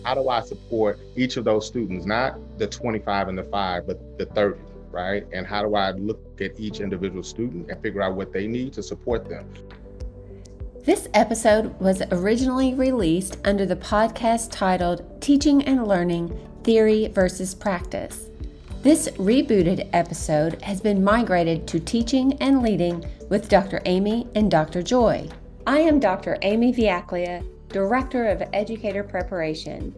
how do I support each of those students, not the 25 and the 5, but the 30, right? And how do I look at each individual student and figure out what they need to support them? This episode was originally released under the podcast titled Teaching and Learning, Theory versus Practice. This rebooted episode has been migrated to Teaching and Leading with Dr. Amy and Dr. Joy. I am Dr. Amy Viaclia, Director of Educator Preparation.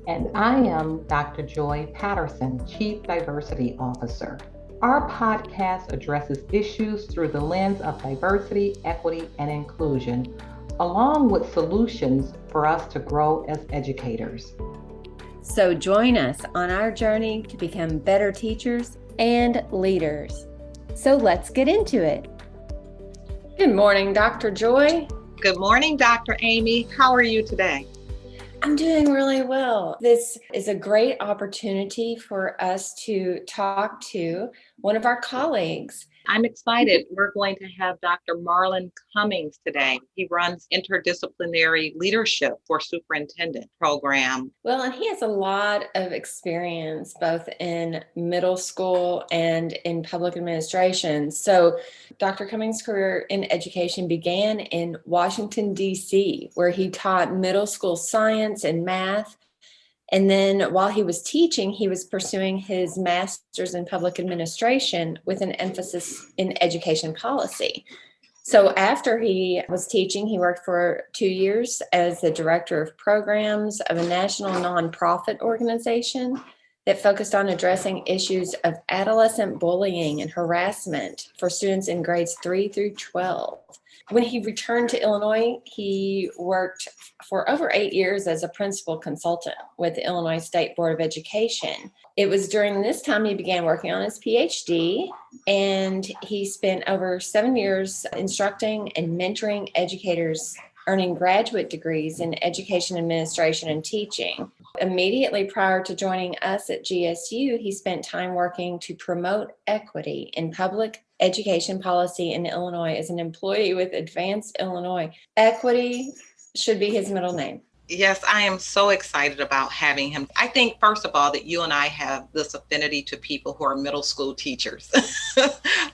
And I am Dr. Joy Patterson, Chief Diversity Officer. Our podcast addresses issues through the lens of diversity, equity, and inclusion, along with solutions for us to grow as educators. So join us on our journey to become better teachers and leaders. So let's get into it. Good morning, Dr. Joy. Good morning, Dr. Amy. How are you today? I'm doing really well. This is a great opportunity for us to talk to one of our colleagues. I'm excited. We're going to have Dr. Marlon Cummings today. He runs interdisciplinary leadership for superintendent program. Well, and he has a lot of experience both in middle school and in public administration. So Dr. Cummings' career in education began in Washington, D.C., where he taught middle school science and math. And then while he was teaching, he was pursuing his master's in public administration with an emphasis in education policy. So after he was teaching, he worked for 2 years as the director of programs of a national nonprofit organization that focused on addressing issues of adolescent bullying and harassment for students in grades 3 through 12. When he returned to Illinois, he worked for over 8 years as a principal consultant with the Illinois State Board of Education. It was during this time he began working on his PhD, and he spent over 7 years instructing and mentoring educators earning graduate degrees in education administration and teaching. Immediately prior to joining us at GSU, he spent time working to promote equity in public education policy in Illinois as an employee with Advanced Illinois. Equity should be his middle name. Yes, I am so excited about having him. I think, first of all, that you and I have this affinity to people who are middle school teachers.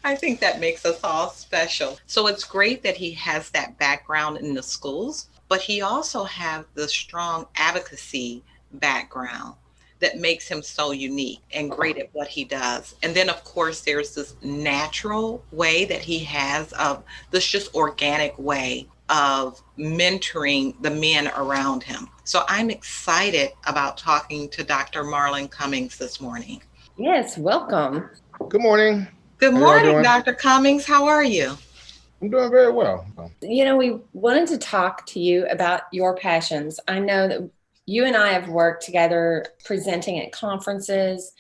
I think that makes us all special. So it's great that he has that background in the schools, but he also has the strong advocacy background that makes him so unique and great at what he does. And then, of course, there's this natural way that he has of this just organic way of mentoring the men around him. So I'm excited about talking to Dr. Marlon Cummings this morning. Yes, welcome. Good morning. Good morning, Dr. Cummings. How are you? I'm doing very well. You know, we wanted to talk to you about your passions. I know that you and I have worked together presenting at conferences,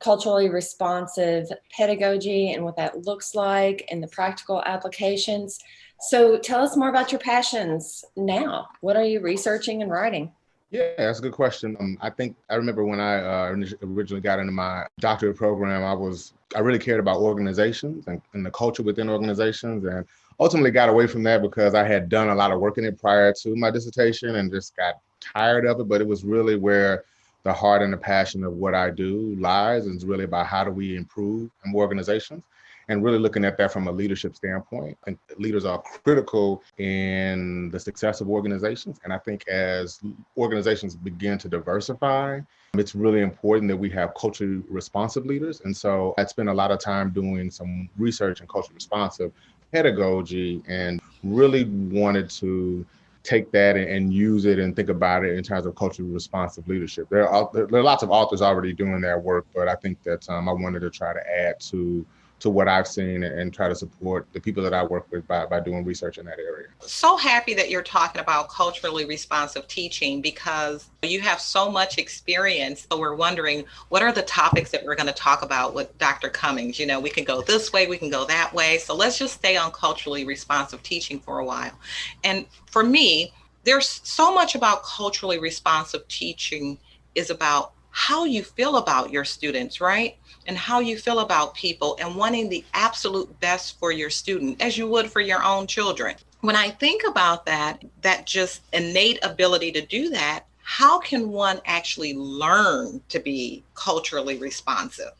culturally responsive pedagogy and what that looks like and the practical applications. So tell us more about your passions now. What are you researching and writing? Yeah, that's a good question. I remember when I originally got into my doctorate program, I really cared about organizations and the culture within organizations, and ultimately got away from that because I had done a lot of work in it prior to my dissertation and just got tired of it. But it was really where the heart and the passion of what I do lies. It's really about how do we improve organizations, and really looking at that from a leadership standpoint. I think leaders are critical in the success of organizations. And I think as organizations begin to diversify, it's really important that we have culturally responsive leaders. And so I spent a lot of time doing some research in culturally responsive pedagogy and really wanted to take that and use it and think about it in terms of culturally responsive leadership. There are lots of authors already doing that work, but I think that I wanted to try to add to what I've seen and try to support the people that I work with by doing research in that area. So happy that you're talking about culturally responsive teaching because you have so much experience. So we're wondering, what are the topics that we're going to talk about with Dr. Cummings? You know, we can go this way, we can go that way. So let's just stay on culturally responsive teaching for a while. And for me, there's so much about culturally responsive teaching is about how you feel about your students, right? And how you feel about people and wanting the absolute best for your student as you would for your own children. When I think about that just innate ability to do that, how can one actually learn to be culturally responsive?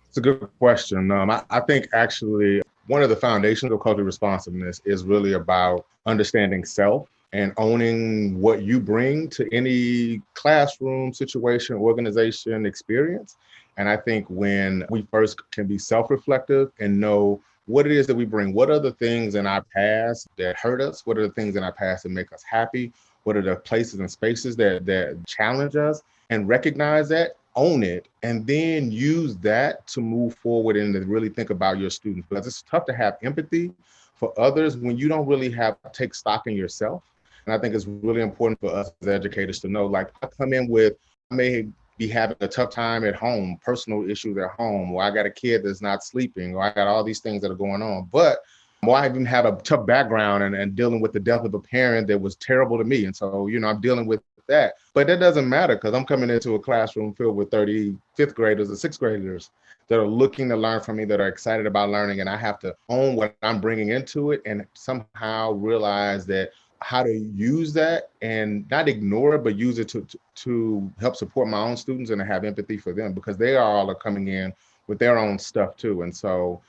It's a good question. I think actually one of the foundations of cultural responsiveness is really about understanding self and owning what you bring to any classroom, situation, organization, experience. And I think when we first can be self-reflective and know what it is that we bring, what are the things in our past that hurt us? What are the things in our past that make us happy? What are the places and spaces that challenge us? And recognize that, own it, and then use that to move forward and to really think about your students. Because it's tough to have empathy for others when you don't really take stock in yourself. And I think it's really important for us as educators to know, like, I may be having a tough time at home, personal issues at home, or I got a kid that's not sleeping, or I got all these things that are going on. But or I even have a tough background and dealing with the death of a parent that was terrible to me. And so, I'm dealing with that. But that doesn't matter because I'm coming into a classroom filled with 30 fifth graders or sixth graders that are looking to learn from me, that are excited about learning. And I have to own what I'm bringing into it and somehow realize that how to use that and not ignore it, but use it to help support my own students and to have empathy for them, because they are coming in with their own stuff too. And so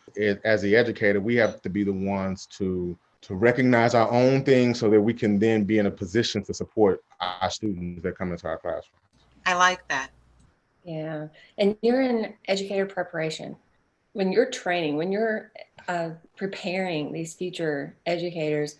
as the educator, we have to be the ones to recognize our own things so that we can then be in a position to support our students that come into our classroom. I like that. Yeah. And you're in educator preparation. When you're training, when you're preparing these future educators,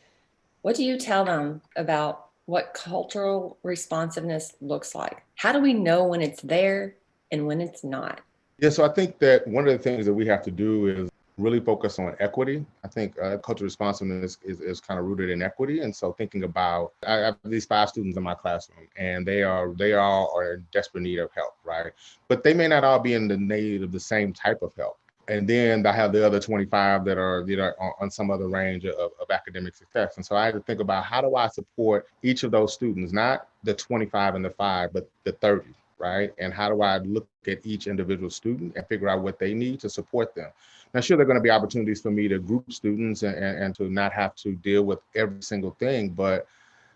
what do you tell them about what cultural responsiveness looks like? How do we know when it's there and when it's not? Yeah, so I think that one of the things that we have to do is really focus on equity. I think cultural responsiveness is kind of rooted in equity. And so thinking about, I have these 5 students in my classroom, and they all are in desperate need of help, right? But they may not all be in the need of the same type of help. And then I have the other 25 that are on some other range of academic success. And so I had to think about, how do I support each of those students, not the 25 and the 5, but the 30, right? And how do I look at each individual student and figure out what they need to support them? Now, sure, there are going to be opportunities for me to group students and to not have to deal with every single thing, but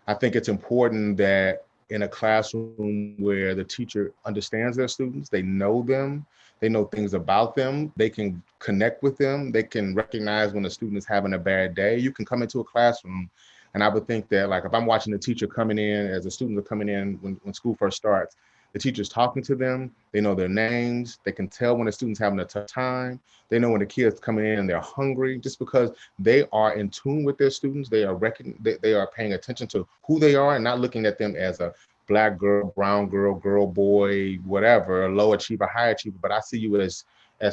I think it's important that in a classroom where the teacher understands their students, they know them, they know things about them, they can connect with them, they can recognize when a student is having a bad day. You can come into a classroom, and I would think that, like, if I'm watching the teacher coming in, as the students are coming in when school first starts, the teacher's talking to them, they know their names, they can tell when the student's having a tough time, they know when the kid's coming in and they're hungry, just because they are in tune with their students, they are paying attention to who they are and not looking at them as a Black girl, brown girl, girl, boy, whatever, low achiever, high achiever. But I see you as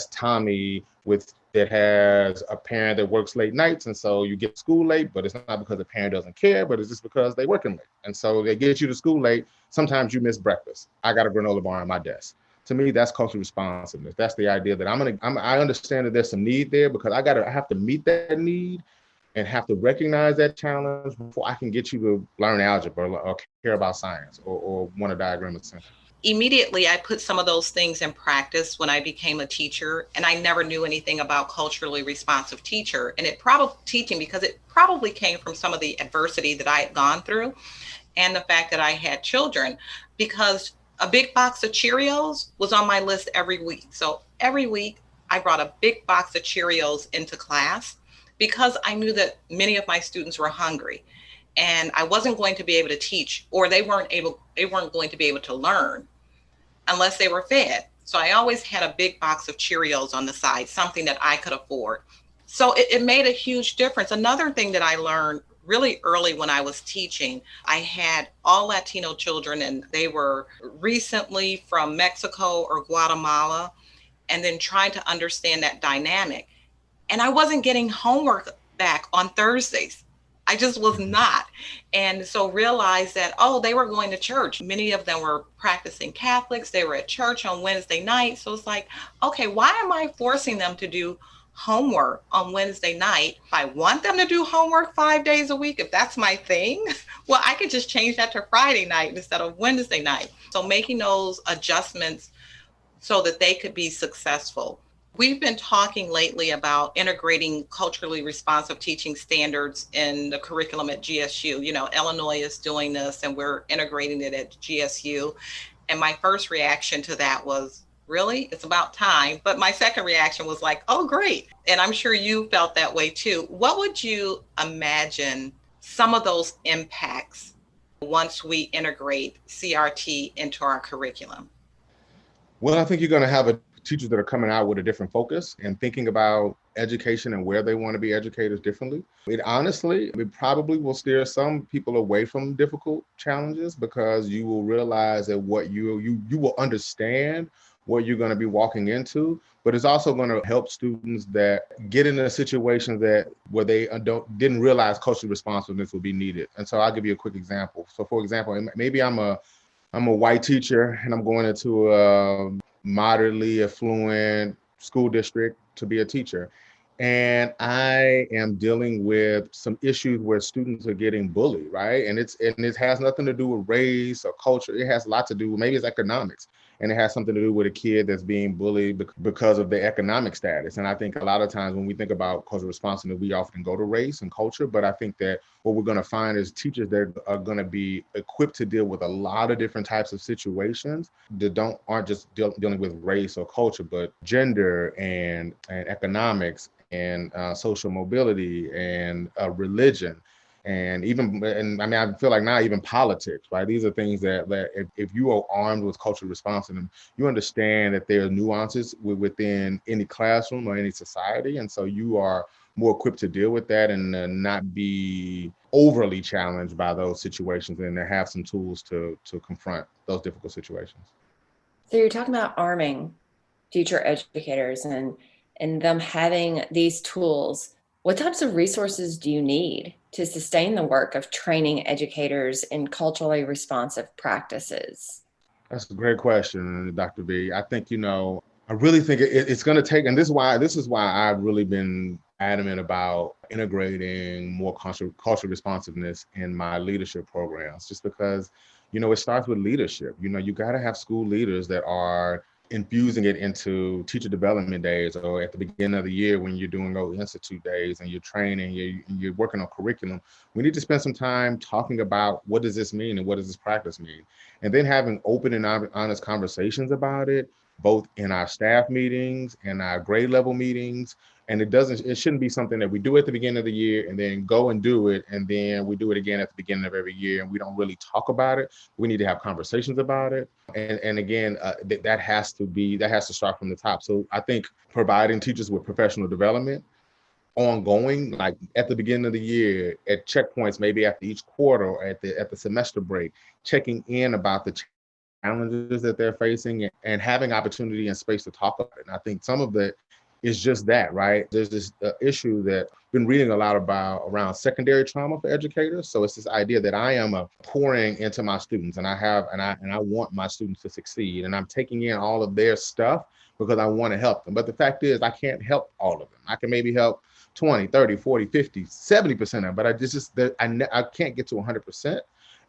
Tommy that has a parent that works late nights, and so you get to school late, but it's not because the parent doesn't care, but it's just because they're working late. And so they get you to school late. Sometimes you miss breakfast. I got a granola bar on my desk. To me, that's cultural responsiveness. That's the idea that I understand that there's some need there, because I have to meet that need and have to recognize that challenge before I can get you to learn algebra or care about science or want to diagram a sentence. Immediately, I put some of those things in practice when I became a teacher, and I never knew anything about culturally responsive teacher. And it probably came from some of the adversity that I had gone through and the fact that I had children, because a big box of Cheerios was on my list every week. So every week I brought a big box of Cheerios into class because I knew that many of my students were hungry and I wasn't going to be able to teach, or they weren't going to be able to learn unless they were fed. So I always had a big box of Cheerios on the side, something that I could afford. So it made a huge difference. Another thing that I learned really early when I was teaching, I had all Latino children, and they were recently from Mexico or Guatemala, and then trying to understand that dynamic. And I wasn't getting homework back on Thursdays. I just was not. And so realized that, they were going to church. Many of them were practicing Catholics. They were at church on Wednesday night. So it's like, okay, why am I forcing them to do homework on Wednesday night? If I want them to do homework 5 days a week, if that's my thing, well, I could just change that to Friday night instead of Wednesday night. So making those adjustments so that they could be successful. We've been talking lately about integrating culturally responsive teaching standards in the curriculum at GSU. You know, Illinois is doing this and we're integrating it at GSU. And my first reaction to that was, really? It's about time. But my second reaction was like, oh, great. And I'm sure you felt that way too. What would you imagine some of those impacts once we integrate CRT into our curriculum? Well, I think you're going to have teachers that are coming out with a different focus and thinking about education and where they want to be educators differently. It probably will steer some people away from difficult challenges, because you will realize that what you will understand what you're going to be walking into, but it's also going to help students that get in a situation where they didn't realize cultural responsiveness will be needed. And so I'll give you a quick example. So for example, maybe I'm a white teacher and I'm going into a moderately affluent school district to be a teacher. And I am dealing with some issues where students are getting bullied, right? And it has nothing to do with race or culture. It has a lot to do with, maybe it's economics. And it has something to do with a kid that's being bullied because of their economic status. And I think a lot of times when we think about cultural responsiveness, we often go to race and culture. But I think that what we're going to find is teachers that are going to be equipped to deal with a lot of different types of situations that aren't just dealing with race or culture, but gender and economics and social mobility and religion. And I feel like now even politics, right? These are things that if you are armed with cultural responsiveness, you understand that there are nuances within any classroom or any society. And so you are more equipped to deal with that and not be overly challenged by those situations, and to have some tools to confront those difficult situations. So you're talking about arming future educators and them having these tools. What types of resources do you need to sustain the work of training educators in culturally responsive practices? That's a great question, Dr. B. I think, I really think it's going to take, and this is why I've really been adamant about integrating more cultural responsiveness in my leadership programs, just because, it starts with leadership. You got to have school leaders that are infusing it into teacher development days, or at the beginning of the year when you're doing those institute days and you're training, you're working on curriculum. We need to spend some time talking about what does this mean and what does this practice mean, and then having open and honest conversations about it, both in our staff meetings and our grade level meetings. And it shouldn't be something that we do at the beginning of the year and then go and do it, and then we do it again at the beginning of every year and we don't really talk about it. We need to have conversations about it. And again, that has to start from the top. So I think providing teachers with professional development ongoing, like at the beginning of the year, at checkpoints, maybe after each quarter or at the semester break, checking in about the challenges that they're facing and having opportunity and space to talk about it. And I think some of it is just that, right? There's this issue that I've been reading a lot about around secondary trauma for educators. So it's this idea that I am pouring into my students, and I want my students to succeed, and I'm taking in all of their stuff because I want to help them. But the fact is, I can't help all of them. I can maybe help 20, 30, 40, 50, 70% of them, but I can't get to 100%.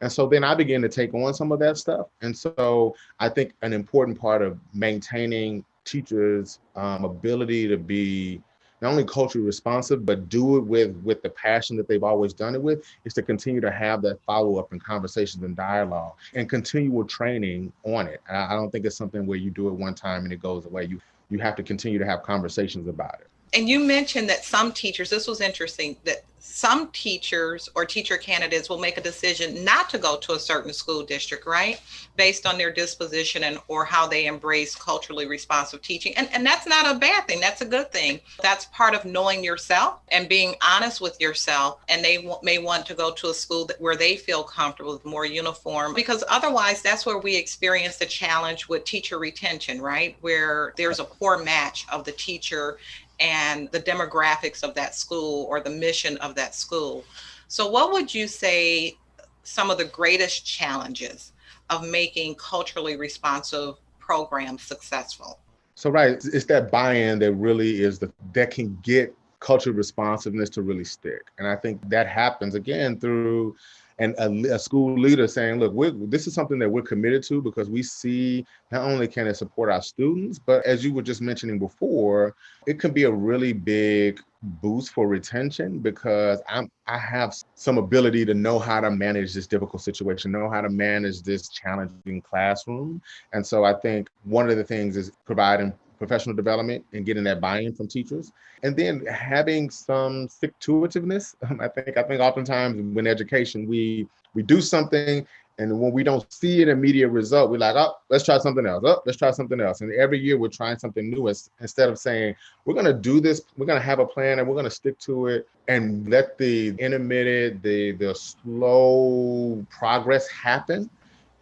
And so then I began to take on some of that stuff. And so I think an important part of maintaining teachers' ability to be not only culturally responsive, but do it with the passion that they've always done it with, is to continue to have that follow-up and conversations and dialogue and continual training on it. I don't think it's something where you do it one time and it goes away. You have to continue to have conversations about it. And you mentioned that some teachers, this was interesting, that some teachers or teacher candidates will make a decision not to go to a certain school district, right? Based on their disposition or how they embrace culturally responsive teaching. And that's not a bad thing. That's a good thing. That's part of knowing yourself and being honest with yourself. And they may want to go to a school where they feel comfortable with more uniform, because otherwise that's where we experience the challenge with teacher retention, right? Where there's a poor match of the teacher and the demographics of that school or the mission of that school. So what would you say some of the greatest challenges of making culturally responsive programs successful? So, right, it's that buy-in that really is that can get cultural responsiveness to really stick. And I think that happens again through and a school leader saying, look, this is something that we're committed to because we see not only can it support our students, but as you were just mentioning before, it can be a really big boost for retention because I have some ability to know how to manage this difficult situation, know how to manage this challenging classroom. And so I think one of the things is providing professional development and getting that buy-in from teachers, and then having some stick-to-itiveness. I think oftentimes in education we do something, and when we don't see an immediate result, we're like, oh, let's try something else. Oh, let's try something else. And every year we're trying something new instead of saying, we're going to do this, we're going to have a plan and we're going to stick to it and let the intermittent, the slow progress happen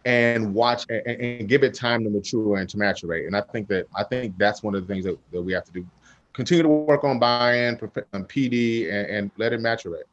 and watch and give it time to mature and to maturate. And I think that's one of the things that we have to do. Continue to work on buy-in, PD, and let it maturate.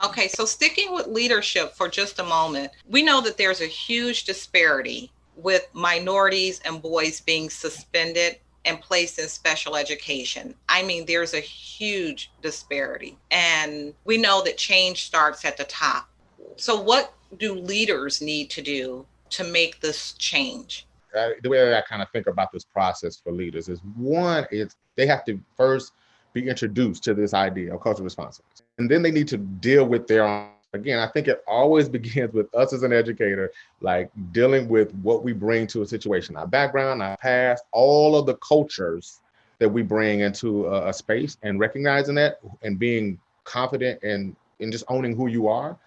Okay, so sticking with leadership for just a moment, we know that there's a huge disparity with minorities and boys being suspended and placed in special education. I mean, there's a huge disparity. And we know that change starts at the top. So what do leaders need to do to make this change? The way I kind of think about this process for leaders is one, it's they have to first be introduced to this idea of cultural responsiveness. And then they need to deal with their own. Again, I think it always begins with us as an educator, like dealing with what we bring to a situation, our background, our past, all of the cultures that we bring into a space, and recognizing that and being confident and just owning who you are.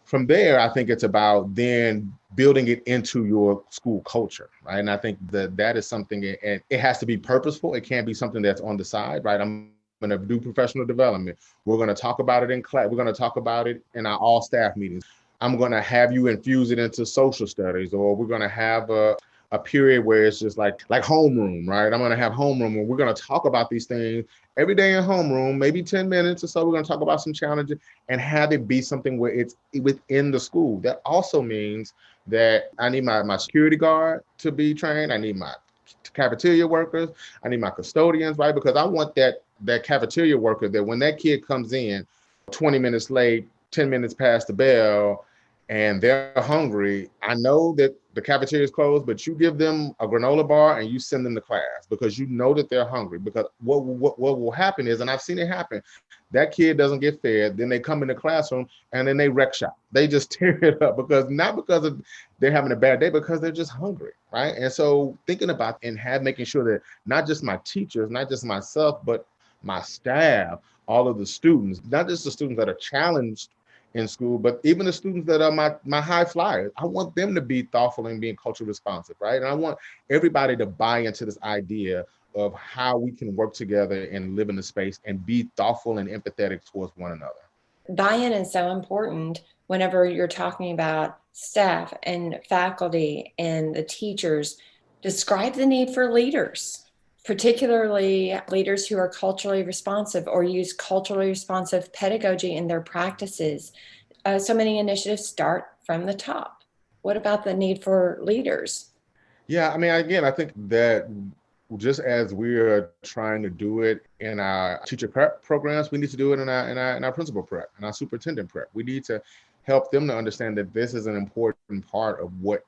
From there, I think it's about then building it into your school culture, right? And I think that is something, and it has to be purposeful. It can't be something that's on the side, right? I'm going to do professional development. We're going to talk about it in class. We're going to talk about it in our all staff meetings. I'm going to have you infuse it into social studies, or we're going to have a period where it's just like homeroom, right? I'm going to have homeroom, and we're going to talk about these things every day in homeroom, maybe 10 minutes or so. We're going to talk about some challenges and have it be something where it's within the school. That also means that I need my security guard to be trained. I need my cafeteria workers. I need my custodians, right? Because I want that cafeteria worker that when that kid comes in 20 minutes late, 10 minutes past the bell, and they're hungry, I know that the cafeteria is closed, but you give them a granola bar and you send them to class because you know that they're hungry. Because what will happen is, and I've seen it happen, that kid doesn't get fed, then they come in the classroom and then they wreck shop. They just tear it up not because they're having a bad day, because they're just hungry, right? And so thinking about and making sure that not just my teachers, not just myself, but my staff, all of the students, not just the students that are challenged in school, but even the students that are my high flyers, I want them to be thoughtful and being culturally responsive, right? And I want everybody to buy into this idea of how we can work together and live in the space and be thoughtful and empathetic towards one another. Buy-in is so important whenever you're talking about staff and faculty and the teachers. Describe the need for leaders, particularly leaders who are culturally responsive or use culturally responsive pedagogy in their practices. So many initiatives start from the top. What about the need for leaders? Yeah, I mean, again, I think that just as we are trying to do it in our teacher prep programs, we need to do it in our principal prep and our superintendent prep. We need to help them to understand that this is an important part of what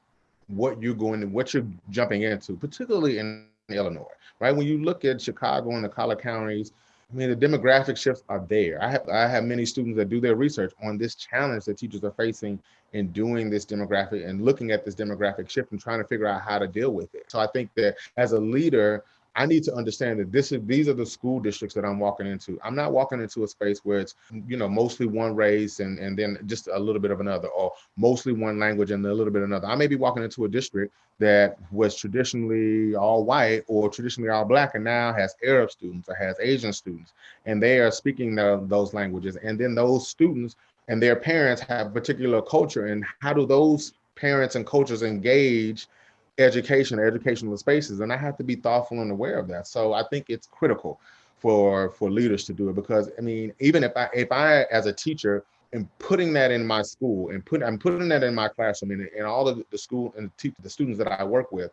you're jumping into, particularly in Illinois, right? When you look at Chicago and the collar counties, I mean, the demographic shifts are there. I have many students that do their research on this challenge that teachers are facing in doing this demographic and looking at this demographic shift and trying to figure out how to deal with it. So I think that as a leader, I need to understand that these are the school districts that I'm walking into. I'm not walking into a space where it's, mostly one race and then just a little bit of another, or mostly one language and a little bit of another. I may be walking into a district that was traditionally all white or traditionally all Black and now has Arab students or has Asian students, and they are speaking those languages. And then those students and their parents have a particular culture, and how do those parents and cultures engage educational spaces? And I have to be thoughtful and aware of that. So I think it's critical for leaders to do it, because I mean, even if I as a teacher am putting that in my school and I'm putting that in my classroom and all of the school and the students that I work with,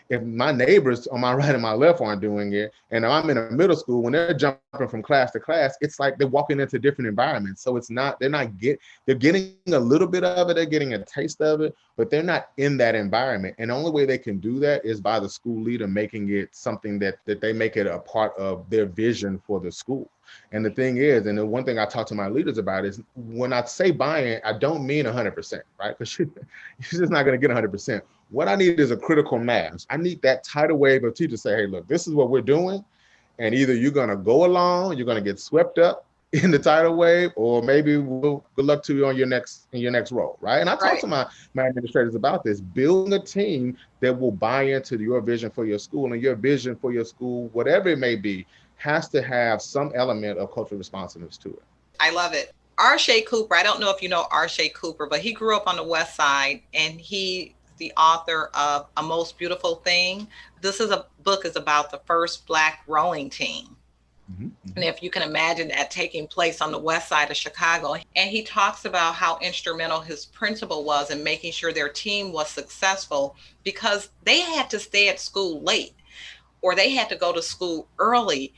if my neighbors on my right and my left aren't doing it, and I'm in a middle school, when they're jumping from class to class, it's like they're walking into different environments. So they're getting a little bit of it, they're getting a taste of it, but they're not in that environment. And the only way they can do that is by the school leader making it something that they make it a part of their vision for the school. And the thing is, and the one thing I talk to my leaders about is when I say buy-in, I don't mean 100%, right? Because you're just not going to get 100%. What I need is a critical mass. I need that tidal wave of teachers say, hey, look, this is what we're doing. And either you're going to go along, you're going to get swept up in the tidal wave, or maybe good luck to you in your next role, right? And I talk to my administrators about this, building a team that will buy into your vision for your school, and your vision for your school, whatever it may be, has to have some element of cultural responsiveness to it. I love it. R. Cooper, I don't know if you know R. Cooper, but he grew up on the West Side, and he the author of A Most Beautiful Thing. This book is about the first Black rowing team. Mm-hmm. And if you can imagine that taking place on the west side of Chicago. And he talks about how instrumental his principal was in making sure their team was successful, because they had to stay at school late or they had to go to school early.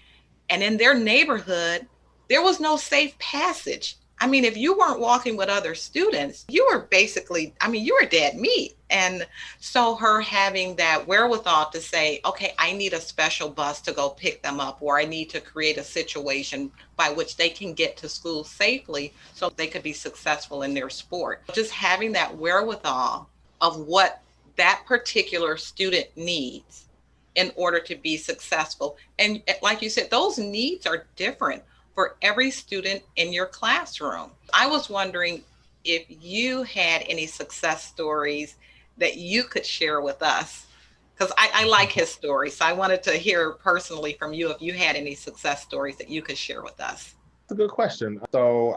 And in their neighborhood, there was no safe passage. I mean, if you weren't walking with other students, you were you were dead meat. And so her having that wherewithal to say, okay, I need a special bus to go pick them up, or I need to create a situation by which they can get to school safely so they could be successful in their sport. Just having that wherewithal of what that particular student needs in order to be successful. And like you said, those needs are different for every student in your classroom. I was wondering if you had any success stories that you could share with us, because I like his story. So I wanted to hear personally from you if you had any success stories that you could share with us. That's a good question. So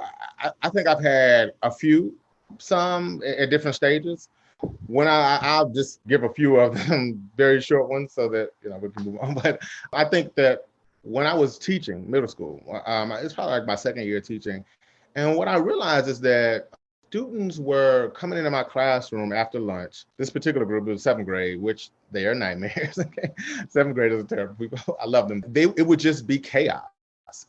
I think I've had some at different stages. When I'll just give a few of them, very short ones, so that we can move on. But I think that when I was teaching middle school, it's probably like my second year teaching, and what I realized is that students were coming into my classroom after lunch. This particular group was seventh grade, which they are nightmares. Okay, seventh graders are terrible people. I love them. It would just be chaos.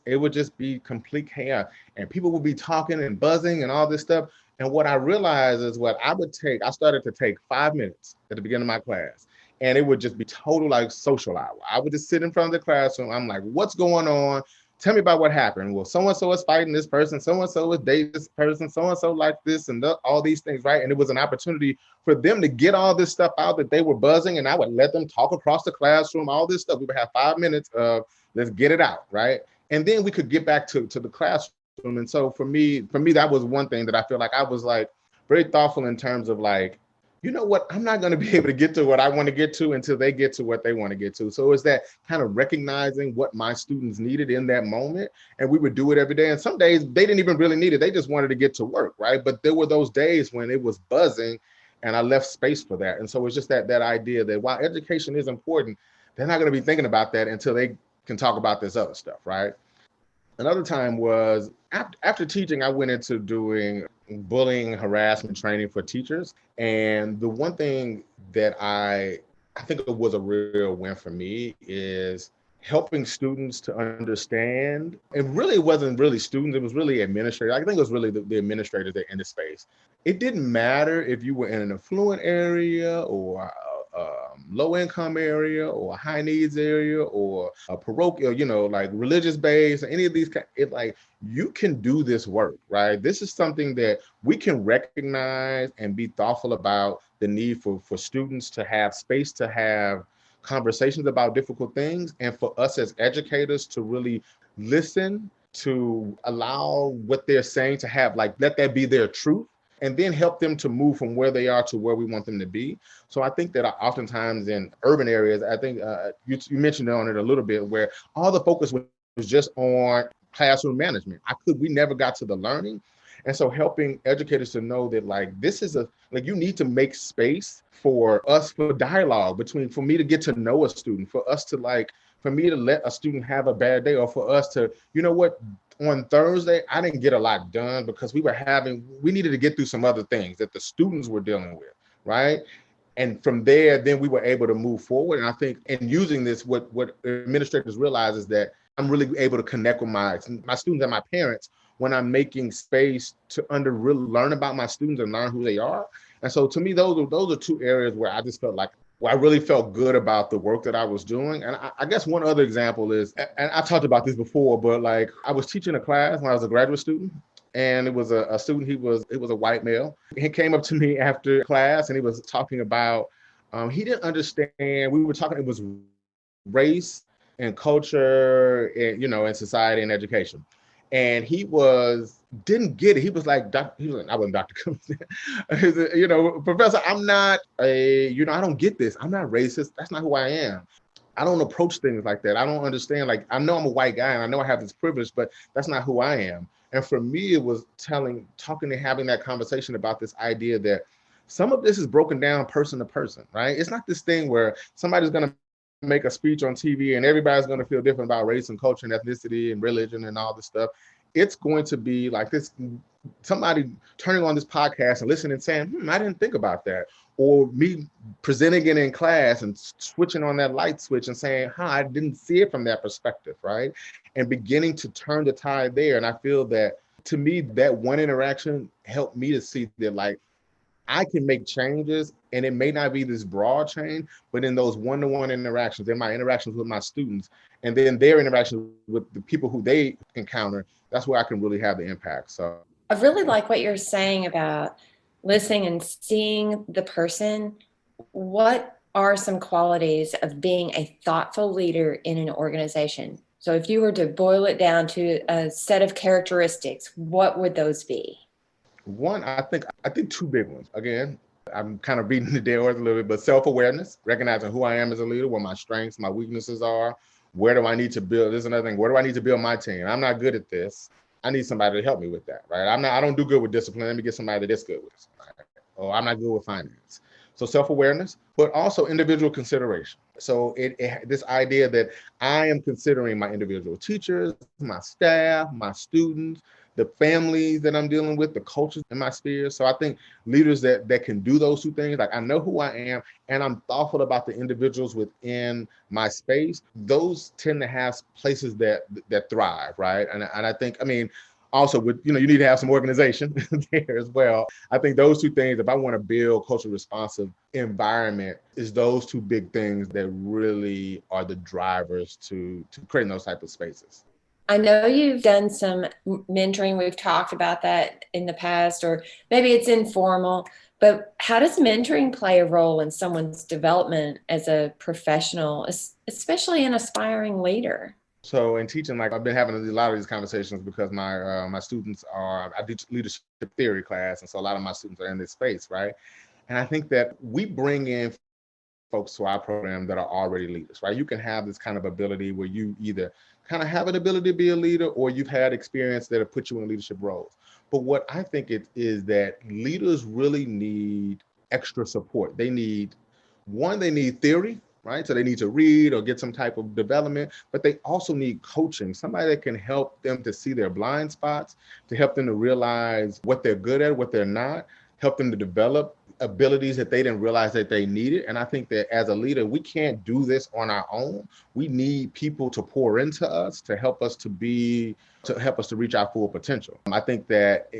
It would just be complete chaos, and people would be talking and buzzing and all this stuff. And what I realized is I started to take 5 minutes at the beginning of my class, and it would just be total like social hour. I would just sit in front of the classroom. I'm like, what's going on? Tell me about what happened. Well, so-and-so is fighting this person. So-and-so is dating this person. So-and-so like this and all these things, right? And it was an opportunity for them to get all this stuff out that they were buzzing, and I would let them talk across the classroom, all this stuff. We would have 5 minutes of let's get it out, right? And then we could get back to the classroom. And so for me, that was one thing that I feel like I was like very thoughtful in terms of like, you know what, I'm not going to be able to get to what I want to get to until they get to what they want to get to. So it's that kind of recognizing what my students needed in that moment. And we would do it every day. And some days they didn't even really need it. They just wanted to get to work, right? But there were those days when it was buzzing and I left space for that. And so it's just that idea that while education is important, they're not going to be thinking about that until they can talk about this other stuff, right? Another time was after teaching, I went into doing bullying, harassment training for teachers. And the one thing that I think it was a real win for me is helping students to understand. And really, it wasn't really students, it was really administrators. I think it was really the administrators that in the space. It didn't matter if you were in an affluent area or low income area or a high needs area or a parochial, like religious base, any of these, you can do this work, right? This is something that we can recognize and be thoughtful about the need for students to have space to have conversations about difficult things, and for us as educators to really listen, to allow what they're saying to have, let that be their truth, and then help them to move from where they are to where we want them to be. So I think that oftentimes in urban areas, I think you mentioned on it a little bit, where all the focus was just on classroom management. We never got to the learning. And so helping educators to know that this is you need to make space for us for dialogue for me to get to know a student, for us to for me to let a student have a bad day, or for us to, on Thursday, I didn't get a lot done because we needed to get through some other things that the students were dealing with, right? And from there, then we were able to move forward. And I think in using this, what administrators realize is that I'm really able to connect with my students and my parents when I'm making space to really learn about my students and learn who they are. And so to me, those are two areas where I just felt like, well, I really felt good about the work that I was doing. And I guess one other example is, and I talked about this before, but like I was teaching a class when I was a graduate student, and it was a student, he was a white male. He came up to me after class and he was talking about, he didn't understand, we were talking, it was race and culture and, and society and education. And he didn't get it. He was like, I wasn't Dr. Cummings. Professor, I'm not I don't get this. I'm not racist. That's not who I am. I don't approach things like that. I don't understand. Like, I know I'm a white guy and I know I have this privilege, but that's not who I am. And for me, it was talking and having that conversation about this idea that some of this is broken down person to person, right? It's not this thing where somebody's going to make a speech on TV and everybody's going to feel different about race and culture and ethnicity and religion and all this stuff. It's going to be like this, somebody turning on this podcast and listening and saying, I didn't think about that. Or me presenting it in class and switching on that light switch and saying, I didn't see it from that perspective, right? And beginning to turn the tide there. And I feel that, to me, that one interaction helped me to see that, like, I can make changes, and it may not be this broad change, but in those one-to-one interactions, in my interactions with my students, and then their interactions with the people who they encounter, that's where I can really have the impact. So I really like what you're saying about listening and seeing the person. What are some qualities of being a thoughtful leader in an organization? So if you were to boil it down to a set of characteristics, what would those be? One, I think two big ones. Again, I'm kind of beating the dead horse a little bit, but self-awareness, recognizing who I am as a leader, what my strengths, my weaknesses are, where do I need to build, this is another thing, where do I need to build my team? I'm not good at this. I need somebody to help me with that, right? I don't do good with discipline. Let me get somebody that's good with this. Right? Or I'm not good with finance. So self-awareness, but also individual consideration. So this idea that I am considering my individual teachers, my staff, my students, the families that I'm dealing with, the cultures in my sphere. So I think leaders that can do those two things, like I know who I am and I'm thoughtful about the individuals within my space, those tend to have places that thrive, right? And I think, also with, you need to have some organization there as well. I think those two things, if I want to build culturally responsive environment, is those two big things that really are the drivers to creating those type of spaces. I know you've done some mentoring. We've talked about that in the past, or maybe it's informal, but how does mentoring play a role in someone's development as a professional, especially an aspiring leader? So in teaching, like I've been having a lot of these conversations because my students I teach leadership theory class. And so a lot of my students are in this space, right? And I think that we bring in folks to our program that are already leaders, right? You can have this kind of ability where you either kind of have an ability to be a leader or you've had experience that have put you in leadership roles. But what I think it is that leaders really need extra support. They need theory, right? So they need to read or get some type of development, but they also need coaching, somebody that can help them to see their blind spots, to help them to realize what they're good at, what they're not, help them to develop abilities that they didn't realize that they needed. And I think that as a leader, we can't do this on our own. We need people to pour into us, to help us to reach our full potential. I think that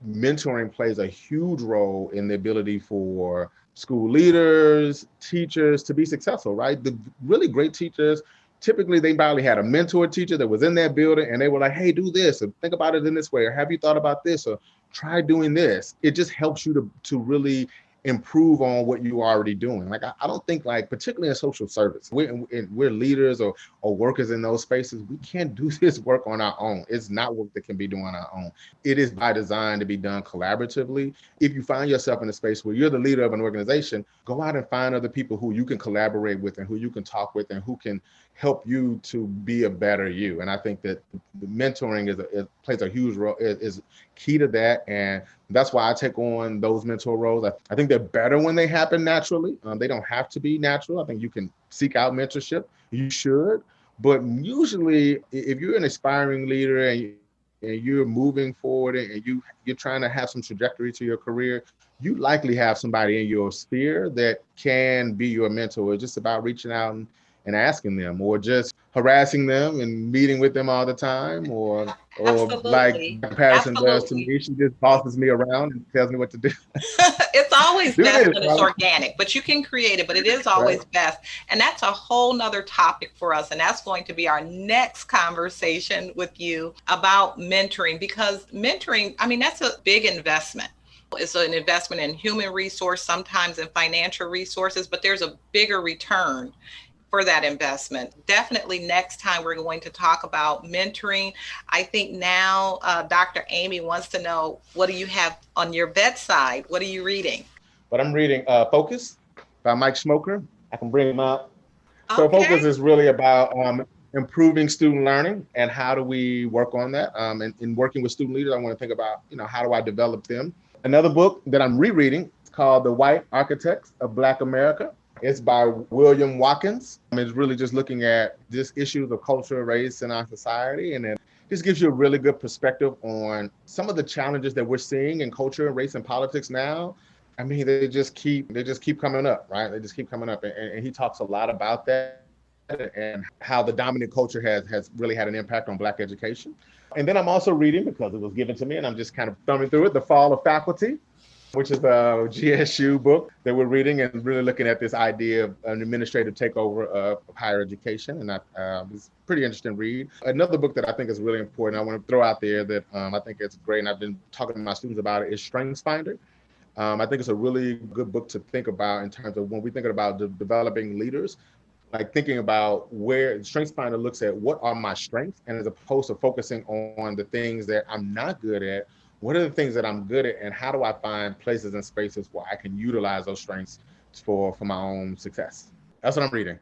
mentoring plays a huge role in the ability for school leaders, teachers to be successful, right? The really great teachers, typically they probably had a mentor teacher that was in that building and they were like, hey, do this, or think about it in this way, or have you thought about this, or try doing this. It just helps you to really improve on what you're already doing. Like, I don't think, like, particularly in social service, we're leaders or workers in those spaces. We can't do this work on our own. It's not work that can be done on our own. It is by design to be done collaboratively. If you find yourself in a space where you're the leader of an organization, go out and find other people who you can collaborate with and who you can talk with and who can help you to be a better you. And I think that mentoring plays a huge role, is key to that. And that's why I take on those mentor roles. I think they're better when they happen naturally. They don't have to be natural. I think you can seek out mentorship. You should. But usually, if you're an aspiring leader and and you're moving forward and you're trying to have some trajectory to your career, you likely have somebody in your sphere that can be your mentor. It's just about reaching out and asking them, or just harassing them and meeting with them all the time, or Absolutely. like Patterson does to Absolutely. me. She just bosses me around and tells me what to do. It's always Do best this, when it's right? organic, but you can create it, but it is always Right. best. And that's a whole nother topic for us. And that's going to be our next conversation with you about mentoring, because mentoring, I mean, that's a big investment. It's an investment in human resource, sometimes in financial resources, but there's a bigger return for that investment. Definitely next time we're going to talk about mentoring. I think now Dr. Amy wants to know, what do you have on your bedside? What are you reading? But I'm reading Focus by Mike Schmoker. I can bring him up. So Okay. Focus is really about improving student learning and how do we work on that. And in working with student leaders, I want to think about, how do I develop them? Another book that I'm rereading is called The White Architects of Black America. It's by William Watkins. It's really just looking at this issues of culture, race in our society. And then this gives you a really good perspective on some of the challenges that we're seeing in culture, race, and politics now. I mean, they just keep coming up, right? They just keep coming up. And he talks a lot about that and how the dominant culture has really had an impact on Black education. And then I'm also reading, because it was given to me and I'm just kind of thumbing through it, The Fall of Faculty, which is a GSU book that we're reading and really looking at this idea of an administrative takeover of higher education. And it's a pretty interesting read. Another book that I think is really important, I want to throw out there that I think it's great, and I've been talking to my students about it, is StrengthsFinder. I think it's a really good book to think about in terms of when we think about developing leaders, like thinking about where StrengthsFinder looks at what are my strengths, and as opposed to focusing on the things that I'm not good at, what are the things that I'm good at, and how do I find places and spaces where I can utilize those strengths for my own success? That's what I'm reading.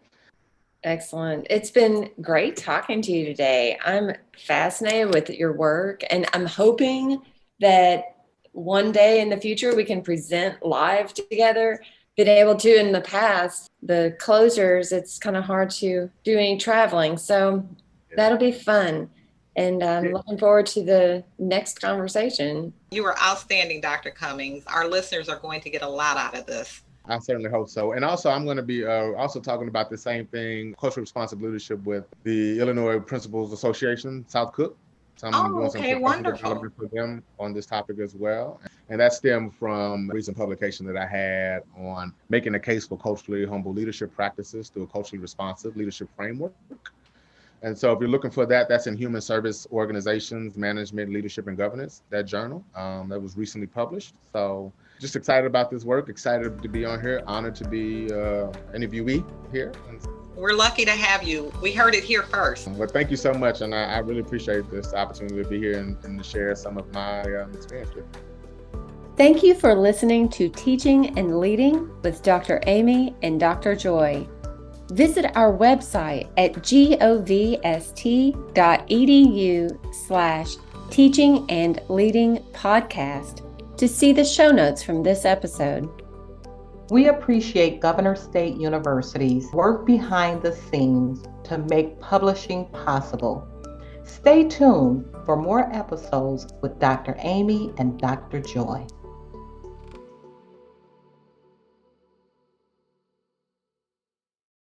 Excellent. It's been great talking to you today. I'm fascinated with your work, and I'm hoping that one day in the future we can present live together. Been able to in the past. The closers, it's kind of hard to do any traveling. So that'll be fun. And I'm looking forward to the next conversation. You were outstanding, Dr. Cummings. Our listeners are going to get a lot out of this. I certainly hope so. And also, I'm going to be also talking about the same thing, culturally responsive leadership, with the Illinois Principals Association, South Cook. So I'm doing some professional development for them on this topic as well. And that stemmed from a recent publication that I had on making a case for culturally humble leadership practices through a culturally responsive leadership framework. And so if you're looking for that, that's in Human Service Organizations, Management, Leadership, and Governance, that journal that was recently published. So just excited about this work, excited to be on here, honored to be an interviewee here. We're lucky to have you. We heard it here first. Well, thank you so much. And I really appreciate this opportunity to be here and to share some of my experience with you. Thank you for listening to Teaching and Leading with Dr. Amy and Dr. Joy. Visit our website at govst.edu/teaching and leading podcast to see the show notes from this episode. We appreciate Governor State University's work behind the scenes to make publishing possible. Stay tuned for more episodes with Dr. Amy and Dr. Joy.